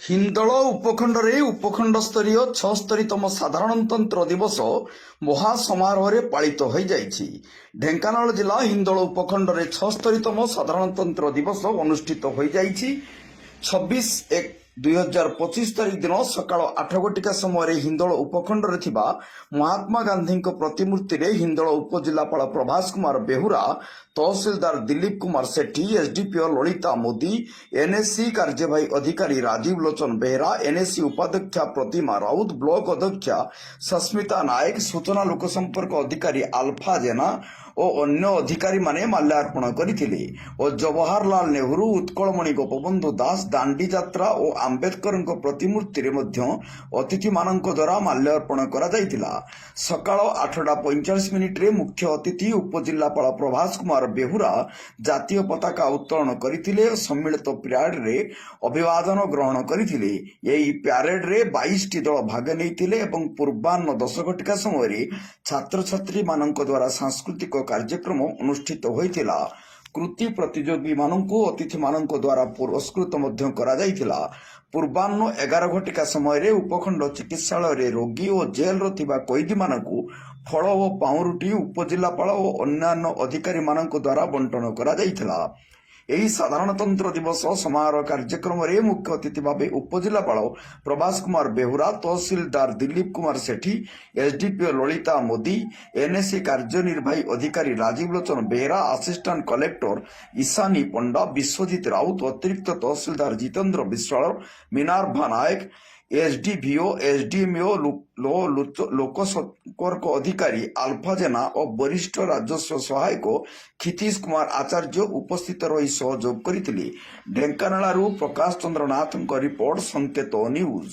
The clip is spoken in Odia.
ହିନ୍ଦୋଳ ଉପଖଣ୍ଡରେ ଉପଖଣ୍ଡ ସ୍ତରୀୟ 76ତମ ସାଧାରଣତନ୍ତ୍ର ଦିବସ ମହା ସମାରୋହରେ ପାଳିତ ହୋଇଯାଇଛି। ଢେଙ୍କାନାଳ ଜିଲ୍ଲା ହିନ୍ଦୋଳ ଉପଖଣ୍ଡରେ 76ତମ ସାଧାରଣତନ୍ତ୍ର ଦିବସ ଅନୁଷ୍ଠିତ ହୋଇଯାଇଛି। 26/1/2025 ତାରିଖ ଦିନ ସକାଳ 8 ସମୟରେ ହିନ୍ଦୋଳ ଉପଖଣ୍ଡରେ ଥିବା ମହାତ୍ମା ଗାନ୍ଧୀଙ୍କ ପ୍ରତିମୂର୍ତ୍ତିରେ ହିନ୍ଦୋଳ ଉପଜିଲ୍ଲାପାଳ ପ୍ରଭାସ କୁମାର ବେହୁରା, ତହସିଲଦାର ଦିଲ୍ଲୀପ କୁମାର ସେଠୀ, ଏସଡିପିଓ ଲଳିତା ମୋଦି, ଏନଏସି କାର୍ଯ୍ୟବାହୀ ଅଧିକାରୀ ରାଜୀବ ଲୋଚନ ବେହେରା, ଏନଏସି ଉପାଧ୍ୟକ୍ଷା ପ୍ରତିମା ରାଉତ, ବ୍ଲକ ଅଧ୍ୟକ୍ଷା ସସ୍ମିତା ନାୟକ, ସୂଚନା ଲୋକସମ୍ପର୍କ ଅଧିକାରୀ ଆଲଫା ଜେନା ଓ ଅନ୍ୟ ଅଧିକାରୀମାନେ ମାଲ୍ୟାର୍ପଣ କରିଥିଲେ ଓ ଜବାହରଲାଲ ନେହେରୁ, ଉତ୍କଳମଣି ଗୋପବନ୍ଧୁ ଦାସ, ଦାଣ୍ଡି ଯାତ୍ରା ଓ ଆମ୍ବେଦକରଙ୍କ ପ୍ରତିମୂର୍ତ୍ତିରେ ମଧ୍ୟ ଅତିଥିମାନଙ୍କ ଦ୍ୱାରା ମାଲ୍ୟାର୍ପଣ କରାଯାଇଥିଲା। ସକାଳ 8:45ରେ ମୁଖ୍ୟ ଅତିଥି ଉପଜିଲ୍ଲାପାଳ ପ୍ରଭାସ କୁମାର ବେହୁରା ଜାତୀୟ ପତାକା ଉତ୍ତୋଳନ କରିଥିଲେ ଓ ସମ୍ମିଳିତ ପ୍ୟାରେଡରେ ଅଭିବାଦନ ଗ୍ରହଣ କରିଥିଲେ। ଏହି ପ୍ୟାରେଡରେ 22ଟି ଦଳ ଭାଗ ନେଇଥିଲେ ଏବଂ ପୂର୍ବାହ୍ନ 10 ସମୟରେ ଛାତ୍ରଛାତ୍ରୀମାନଙ୍କ ଦ୍ୱାରା ସାଂସ୍କୃତିକ କାର୍ଯ୍ୟକ୍ରମ ଅନୁଷ୍ଠିତ ହୋଇଥିଲା। କୃତି ପ୍ରତିଯୋଗୀମାନଙ୍କୁ ଅତିଥିମାନଙ୍କ ଦ୍ୱାରା ପୁରସ୍କୃତ ମଧ୍ୟ କରାଯାଇଥିଲା। ପୂର୍ବାହ୍ନ 11 ସମୟରେ ଉପଖଣ୍ଡ ଚିକିତ୍ସାଳୟରେ ରୋଗୀ ଓ ଜେଲରେ ଥିବା କଏଦୀମାନଙ୍କୁ ଫଳ ଓ ପାଉଁରୁଟି ଉପଜିଲ୍ଲାପାଳ ଓ ଅନ୍ୟାନ୍ୟ ଅଧିକାରୀମାନଙ୍କ ଦ୍ୱାରା ବଣ୍ଟନ କରାଯାଇଥିଲା। ଏହି ସାଧାରଣତନ୍ତ୍ର ଦିବସ ସମାରୋହ କାର୍ଯ୍ୟକ୍ରମରେ ମୁଖ୍ୟ ଅତିଥି ଭାବେ ଉପଜିଲ୍ଲାପାଳ ପ୍ରଭାସ କୁମାର ବେହୁରା, ତହସିଲଦାର ଦିଲ୍ଲୀପ କୁମାର ସେଠୀ, ଏସଡିପିଓ ଲଳିତା ମୋଦି, ଏନଏସି କାର୍ଯ୍ୟନିର୍ବାହୀ ଅଧିକାରୀ ରାଜୀବ ଲୋଚନ ବେହେରା, ଆସିଷ୍ଟାଣ୍ଟ କଲେକ୍ଟର ଈଶାନୀ ପଣ୍ଡା, ବିଶ୍ୱଜିତ ରାଉତ, ଅତିରିକ୍ତ ତହସିଲଦାର ଜିତେନ୍ଦ୍ର ବିଶ୍ୱାଳ, ମିନାର୍ଭା ନାୟକ, ଏସଡିଭିଓ, ଏସଡିଏମଓ, ଲୋକସମ୍ପର୍କ ଅଧିକାରୀ ଆଲଫା ଜେନା ଓ ବରିଷ୍ଠ ରାଜସ୍ୱ ସହାୟକ କ୍ଷିତୀଶ କୁମାର ଆଚାର୍ଯ୍ୟ ଉପସ୍ଥିତ ରହି ସହଯୋଗ କରିଥିଲେ। ଢେଙ୍କାନାଳରୁ ପ୍ରକାଶ ଚନ୍ଦ୍ର ନାଥଙ୍କ ରିପୋର୍ଟ, ସଂକେତ ନ୍ୟୁଜ।